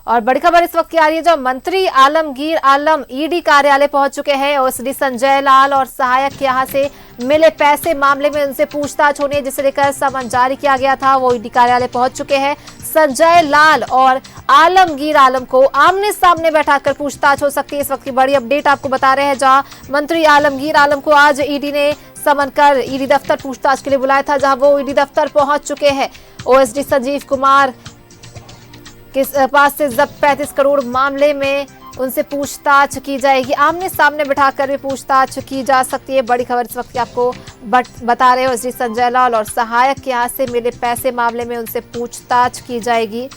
और बड़ी खबर इस वक्त की आ रही है, जो मंत्री आलमगीर आलम ईडी कार्यालय पहुंच चुके हैं। ओएसडी संजय लाल और सहायक के यहां से मिले पैसे मामले में उनसे पूछताछ होनी है, जिसे लेकर समन जारी किया गया था। वो ईडी कार्यालय पहुंच चुके हैं। संजय लाल और आलमगीर आलम को आमने सामने बैठाकर पूछताछ हो सकती है। इस वक्त की बड़ी अपडेट आपको बता रहे हैं, जहां मंत्री आलमगीर आलम को आज ईडी ने समन कर ईडी दफ्तर पूछताछ के लिए बुलाया था, जहां वो ईडी दफ्तर पहुंच चुके हैं। ओएसडी संजीव कुमार के पास से जब्त 35 करोड़ मामले में उनसे पूछताछ की जाएगी। आमने सामने बिठाकर भी पूछताछ की जा सकती है। बड़ी खबर इस वक्त की आपको बता रहे हो, श्री संजय लाल और सहायक के यहाँ से मिले पैसे मामले में उनसे पूछताछ की जाएगी।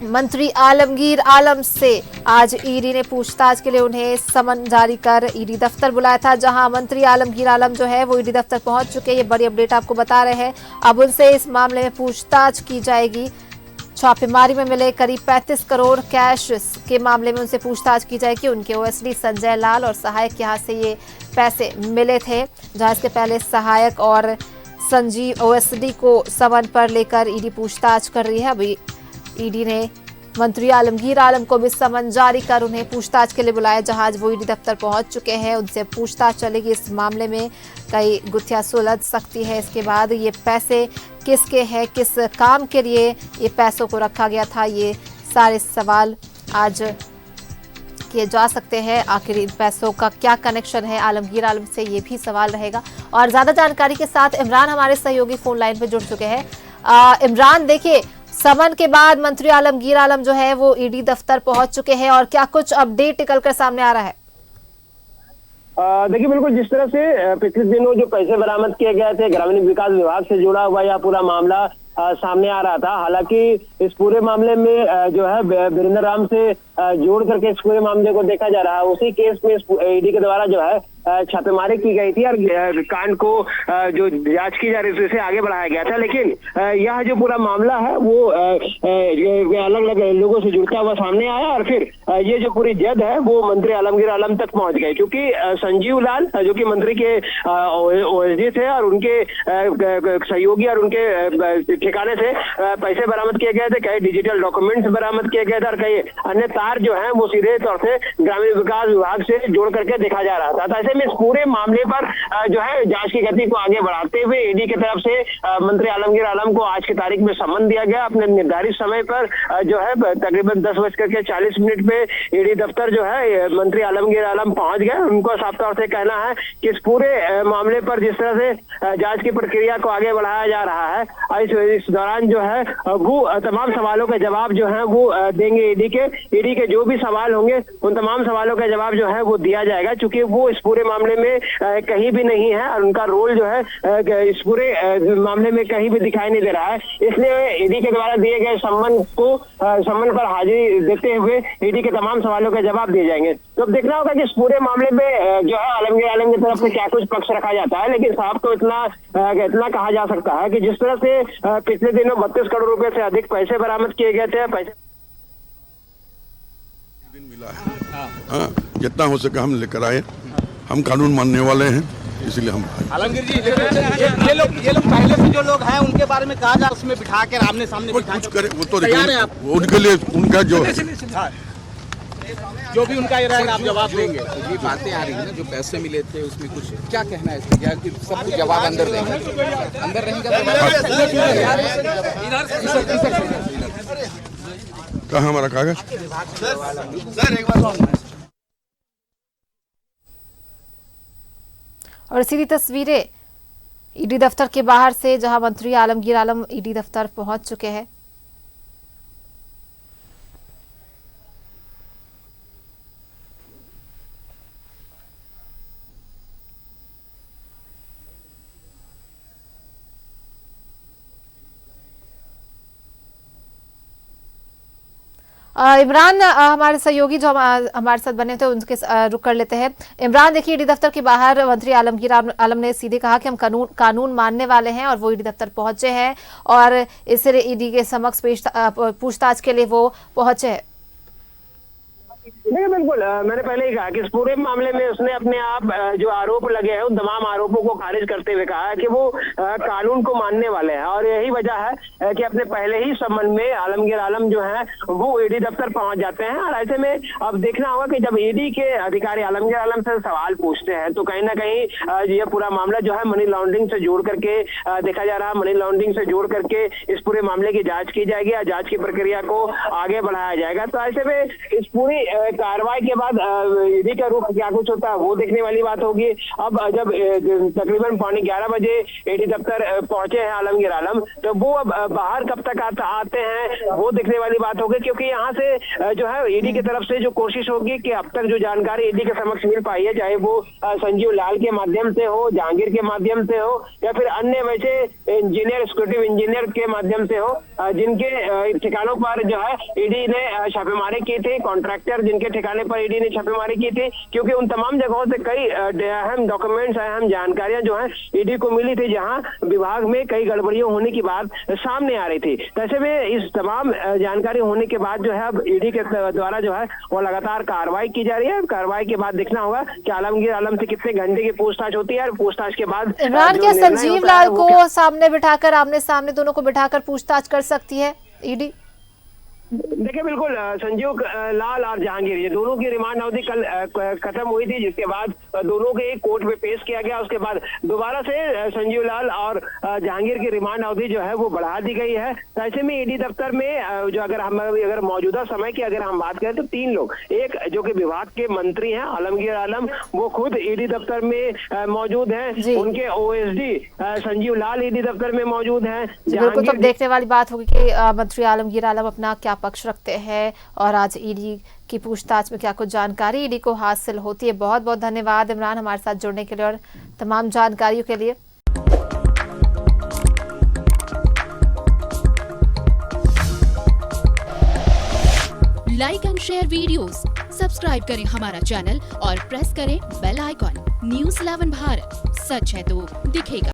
मंत्री आलमगीर आलम से आज ईडी ने पूछताछ के लिए उन्हें समन जारी कर ईडी दफ्तर बुलाया था, जहां मंत्री आलमगीर आलम जो है वो ईडी दफ्तर पहुंच चुके हैं। ये बड़ी अपडेट आपको बता रहे हैं। अब उनसे इस मामले में पूछताछ की जाएगी। छापेमारी में मिले करीब 35 करोड़ कैश के मामले में उनसे पूछताछ की जाएगी। उनके ओएसडी संजय लाल और सहायक के यहाँ से ये पैसे मिले थे, जहां इसके पहले सहायक और संजीव ओएसडी को समन पर लेकर ईडी पूछताछ कर रही है। अभी ईडी ने मंत्री आलमगीर आलम को भी समन जारी कर उन्हें पूछताछ के लिए बुलाया, जहां आज वो ईडी दफ्तर पहुंच चुके हैं। उनसे पूछताछ चलेगी। इस मामले में कई गुत्थियां सुलझ सकती है। इसके बाद ये पैसे किसके हैं, किस काम के लिए ये पैसों को रखा गया था, ये सारे सवाल आज किए जा सकते हैं। आखिर इन पैसों का क्या कनेक्शन है आलमगीर आलम से, ये भी सवाल रहेगा। और ज्यादा जानकारी के साथ इमरान हमारे सहयोगी फोन लाइन पे जुड़ चुके हैं। इमरान, देखिए, समन के बाद मंत्री आलमगीर आलम जो है वो ईडी दफ्तर पहुंच चुके हैं, और क्या कुछ अपडेट निकलकर सामने आ रहा है? देखिए, बिल्कुल जिस तरह से पिछले दिनों जो पैसे बरामद किए गए थे ग्रामीण विकास विभाग से जुड़ा हुआ यह पूरा मामला सामने आ रहा था। हालांकि इस पूरे मामले में जो है वीरेंद्र राम से जोड़ करके इस पूरे मामले को देखा जा रहा है। उसी केस में ईडी के द्वारा जो है छापेमारी की गई थी और कांड को जो जांच की जा रही थी उसे आगे बढ़ाया गया था। लेकिन यह जो पूरा मामला है वो अलग अलग लोगों से जुड़ता हुआ सामने आया, और फिर ये जो पूरी जद है वो मंत्री आलमगीर आलम तक पहुंच गई, क्योंकि संजीव लाल जो कि मंत्री के ओएसडी थे और उनके सहयोगी और उनके ठिकाने से पैसे बरामद किए गए थे। कई डिजिटल डॉक्यूमेंट्स बरामद किए गए थे और कई अन्य तार जो है वो सीधे तौर से ग्रामीण विकास विभाग से जोड़ करके देखा जा रहा था। तो ऐसे में इस पूरे मामले पर जो है जांच की गति को आगे बढ़ाते हुए ईडी की तरफ से मंत्री आलमगीर आलम को आज की तारीख में सम्मन दिया गया। अपने निर्धारित समय पर जो है तकरीबन 10:40 पे ईडी दफ्तर जो है मंत्री आलमगीर आलम पहुंच गए। उनको साफ तौर से कहना है कि इस पूरे मामले पर जिस तरह से जांच की प्रक्रिया को आगे बढ़ाया जा रहा है, इस दौरान जो है वो तमाम सवालों के जवाब जो है वो देंगे। ईडी के जो भी सवाल होंगे उन तमाम सवालों का जवाब जो है वो दिया जाएगा, क्योंकि वो इस पूरे मामले में कहीं भी नहीं है और उनका रोल जो है इस पूरे मामले में कहीं भी दिखाई नहीं दे रहा है। इसलिए ईडी के द्वारा दिए गए सम्मन पर हाजिरी देते हुए ईडी के तमाम सवालों के जवाब दिए जाएंगे। तो अब देखना होगा कि इस पूरे मामले में जो है आलमगीर आलम की तरफ से क्या कुछ पक्ष रखा जाता है। लेकिन साफ तो इतना कहा जा सकता है कि जिस तरह से पिछले दिनों 32 करोड़ रुपए से अधिक पैसे बरामद किए गए थे, पैसे मिला है। जितना हो सके हम लेकर आए। हम कानून मानने वाले हैं, इसलिए हम आलमगीर जी ये लोग पहले से जो लोग हैं उनके बारे में कहा जाए, उसमें बिठा के आमने सामने कुछ करे वो तो उनके लिए उनका जो भी उनका ये रहेगा आप जवाब देंगे। ये बातें आ रही है ना, जो पैसे मिले थे उसमें कुछ क्या कहना है इसमें, क्या कि सब कुछ जवाब अंदर देंगे, अंदर रहेगा कहाँ हमारा कागज सर एक बार। और सीधी तस्वीरें ईडी दफ्तर के बाहर से, जहां मंत्री आलमगीर आलम ईडी दफ्तर पहुंच चुके हैं। इमरान, हमारे सहयोगी जो हमारे साथ बने थे उनके रुक कर लेते हैं। इमरान, देखिए, ईडी दफ्तर के बाहर मंत्री आलमगीर आलम ने सीधे कहा कि हम कानून मानने वाले हैं, और वो ईडी दफ्तर पहुंचे हैं और इसलिए ईडी के समक्ष पूछताछ के लिए वो पहुंचे हैं। देखिए बिल्कुल मैंने पहले ही कहा कि इस पूरे मामले में उसने अपने आप जो आरोप लगे हैं उन तमाम आरोपों को खारिज करते हुए कहा है कि वो कानून को मानने वाले हैं और यही वजह है कि अपने पहले ही संबंध में आलमगीर आलम जो है वो ईडी दफ्तर पहुंच जाते हैं। और ऐसे में अब देखना होगा कि जब ईडी के अधिकारी आलमगीर आलम से सवाल पूछते हैं तो कहीं ना कहीं ये पूरा मामला जो है मनी लॉन्ड्रिंग से जोड़ करके देखा जा रहा है, मनी लॉन्ड्रिंग से जोड़ करके इस पूरे मामले की जांच की जाएगी और जांच की प्रक्रिया को आगे बढ़ाया जाएगा। तो ऐसे में इस पूरी कार्रवाई के बाद ईडी का रुख क्या कुछ होता है वो देखने वाली बात होगी। अब जब तकरीबन 11:15 बजे ईडी दफ्तर पहुंचे हैं आलमगीर आलम, तो वो अब बाहर कब तक आते हैं वो देखने वाली बात होगी, क्योंकि यहाँ से जो है ईडी की तरफ से जो कोशिश होगी कि अब तक जो जानकारी ईडी के समक्ष मिल पाई है, चाहे वो संजीव लाल के माध्यम से हो, जहांगीर के माध्यम से हो या फिर अन्य वैसे इंजीनियर, एक्जीक्यूटिव इंजीनियर के माध्यम से हो, जिनके ठिकानों पर जो है ईडी ने छापेमारी की थी, कॉन्ट्रैक्टर जिनके ठिकाने पर ईडी ने छापेमारी की थी, क्योंकि उन तमाम जगहों से कई अहम डॉक्यूमेंट्स, अहम जानकारियां जो है ईडी को मिली थी, जहां विभाग में कई गड़बड़ियां होने की बात सामने आ रही थी। तो ऐसे में इस तमाम जानकारी होने के बाद जो है अब ईडी के द्वारा जो है वो लगातार कार्रवाई की जा रही है। कार्रवाई के बाद देखना होगा कि आलमगीर आलम से कितने घंटे की पूछताछ होती है और पूछताछ के बाद इमरान क्या संजीव लाल को सामने बिठाकर, आमने सामने दोनों को बिठाकर पूछताछ कर सकती है ईडी? देखिए बिल्कुल संजीव लाल और जहांगीर ये दोनों की रिमांड अवधि कल खत्म हुई थी, जिसके बाद दोनों के कोर्ट में पेश किया गया। उसके बाद दोबारा से संजीव लाल और जहांगीर की रिमांड अवधि जो है वो बढ़ा दी गई है। तो ऐसे में ईडी दफ्तर में जो अगर मौजूदा समय की अगर हम बात करें तो 3 लोग, एक जो कि विभाग के मंत्री हैं आलमगीर आलम, वो खुद ईडी दफ्तर में मौजूद है, उनके ओएसडी संजीव लाल ईडी दफ्तर में मौजूद है। बिल्कुल, तो देखने वाली बात होगी कि मंत्री आलमगीर आलम अपना क्या पक्ष रखते हैं और आज ईडी की पूछताछ में क्या कुछ जानकारी ईडी को हासिल होती है। बहुत बहुत धन्यवाद इमरान हमारे साथ जुड़ने के लिए और तमाम जानकारियों के लिए। Like and share videos, subscribe करें हमारा चैनल और प्रेस करें बेल आइकॉन। News 11 भारत, सच है तो दिखेगा।